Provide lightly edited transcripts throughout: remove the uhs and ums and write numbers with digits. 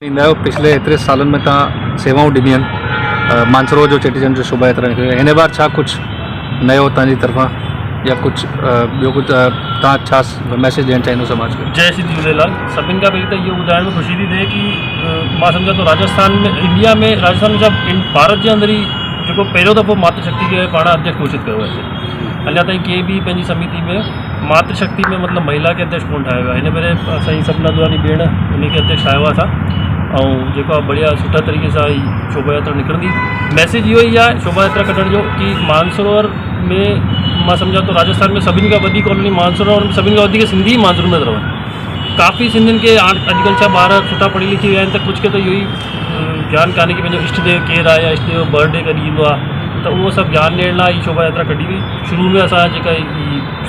पिछले 30 सालन में तव्हां सेवाऊं ॾिनी आहिनि मानसरोवर जो चेटीचंड जो शोभा यात्रा निकिरी हिन बार छा कुझु नयो तव्हांजी तरफ़ां या कुझु ॿियो कुझु तव्हां छा मैसेज ॾियणु चाहींदो समाज खे? जय श्री झूलेलाल। सभिनि खां पहिरीं त इहो ॿुधाइण में ख़ुशी थी थिए कि मां सम्झां थो राजस्थान में इंडिया में राजस्थान में जब भारत जे अंदरि ई जेको पहिरियों दफ़ो मातृशक्ति खे पाण अध्यक्ष घोषित कयो आहे। अञा ताईं कंहिं बि पंहिंजी समिति में मातृशक्ति में मतिलबु महिला खे अध्यक्ष कोन ठाहियो आहे। हिन भेरे असांजी सपना दुआनी भेण उनखे अध्यक्ष ठाहियो आहे असां ऐं जेको आहे बढ़िया सुठा तरीक़े सां ही शोभा यात्रा निकिरंदी। मैसेज इहो ई आहे शोभा यात्रा कढण जो कि मानसरोवर में मां सम्झां थो राजस्थान में सभिनी खां वॾी कॉलोनी मानसरोवर में सभिनी खां वधीक सिंधी मानसरोवर में रहनि। काफ़ी सिंधियुनि खे अॼुकल्ह छा ॿार सुठा पढ़ी लिखी विया आहिनि त कुझु खे त इहो ई ज्ञान कान्हे कि पंहिंजो इष्ट देव केरु आहे या इष्ट देव बर्थडे कॾहिं ईंदो आहे त उहो सभु ज्ञान ॾियण लाइ ही शोभा यात्रा कढी हुई। शुरू में असां जेका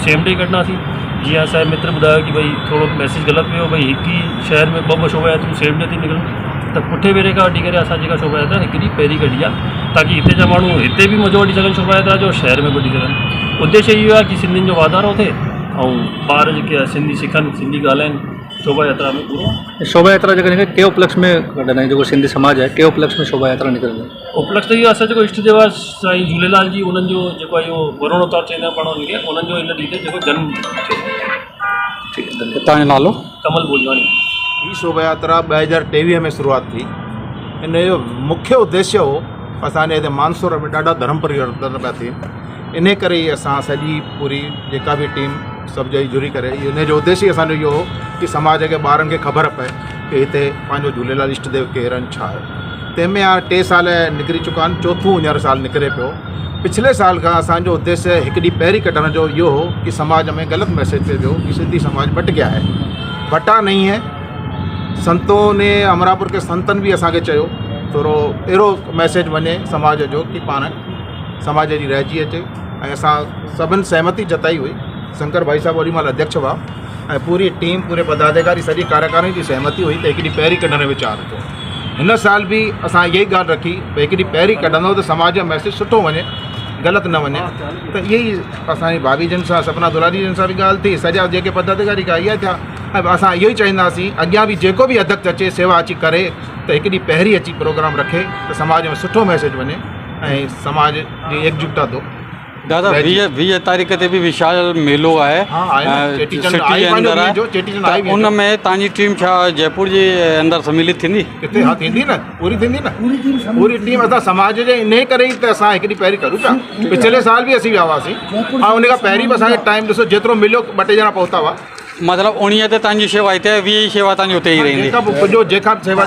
सेम डे कढंदासीं जीअं असांजे मित्र ॿुधायो कि भई थोरो मैसेज ग़लति पियो भई हिकु ई शहर में ॿ शोभा यात्रा सेम डे थी निकिरनि त पुठे भेरे खां वठी करे असां जेका शोभा यात्रा हिकु ॾींहुं पहिरीं कढी आहे ताकि हिते जा माण्हू हिते बि मज़ो वठी सघनि शोभा यात्रा जो, शहर में वठी सघनि। उद्देश्य इहो आहे कि सिंधियुनि जो वाधारो थिए ऐं ॿार जेके आहे सिंधी सिखनि सिंधी ॻाल्हाइनि शोभा यात्रा में पूरो। शोभा यात्रा जेका निकिरे कंहिं उपलक्ष्य में कढंदा आहियूं जेको सिंधी समाज आहे कंहिं उपलक्ष्य में शोभा यात्रा निकिरंदी आहे? उपलक्ष्य त इहो असां जेको इष्ट देव आहे साईं झूलेलाल जी उन्हनि जो जेको आहे इहो वरुण अवतार चवंदा आहियूं पाण उनखे उन्हनि जो इन ॾींहं ते जेको जनम ठीकु आहे। तव्हांजो नालो? कमल भोजवानी। ही शोभा यात्रा 2023 में शुरूआत थी। इन जो मुख्य उद्देश्य हो असांजे हिते मानसरोवर में ॾाढा धर्म परिवर्तन पिया थियनि। इन करे ई असां सॼी पूरी जेका बि टीम सभु जई जुड़ी करे इन जो उद्देश्य असांजो इहो हो कि समाज खे ॿारनि खे ख़बर पए कि हिते पंहिंजो झूलेलाल इष्ट देव केरु आहिनि छा आहे। तंहिंमें हाणे 3 साल निकिरी चुका आहिनि, चोथों हींअर साल निकिरे पियो। पिछले साल खां असांजो उद्देश्य हिकु ॾींहुं पहिरीं कढण जो इहो हो कि समाज में ग़लति मैसेज पे वियो कि सिंधी समाज बट गया है, बटा नहीं है। संतों ने अमरापुर के संतन भी असांखे चयो थोरो अहिड़ो मैसेज वञे समाज जो कि पाण समाज जी रहिजी अचे ऐं असां सभिनि सहमति जताई हुई। शंकर भाई साहब ओॾी महिल अध्यक्ष हुआ ऐं पूरी टीम पूरे पदाधिकारी सॼी कार्यकारिणी जी सहमति हुई त हिकु ॾींहुं पहिरीं कढण जो वीचार थियो। हिन साल बि असां इहा ई ॻाल्हि रखी भई हिकु ॾींहुं पहिरीं कढंदो त समाज जो मैसेज सुठो वञे ग़लति न वञे। त इहे ई असांजी भाभी जन सां सपना दुलारी जन सां बि ॻाल्हि थी, सॼा जेके पदाधिकारी का इहा थिया ऐं असां इहो ई चाहींदासीं अॻियां बि जेको बि अध्यक्ष अचे सेवा अची करे त हिकु ॾींहुं पहिरीं अची प्रोग्राम रखे त समाज में सुठो मैसेज वञे ऐं समाज जी एकजुटता थो। दादा 20 तारीख़ ते भी विशाल मेलो आहे सिटी जे अंदर आहे, उन में तव्हांजी टीम छा जयपुर जे अंदर सम्मिलित थींदी? किथे हा थींदी न, पूरी थींदी न, पूरी टीम असां समाज जे इन करे ई त असां हिकु ॾींहुं पहिरीं करूं था। पिछले साल बि असीं विया हुआसीं ऐं उन खां पहिरीं बि असांखे टाइम ॾिसो जेतिरो मिलियो 2 टे ॼणा पहुता हुआ। मतिलबु 19 ते तव्हांजी शेवा हिते 20 शेवा तव्हांजी हुते ई रहंदी? जेका बि पुॼो जेका सेवा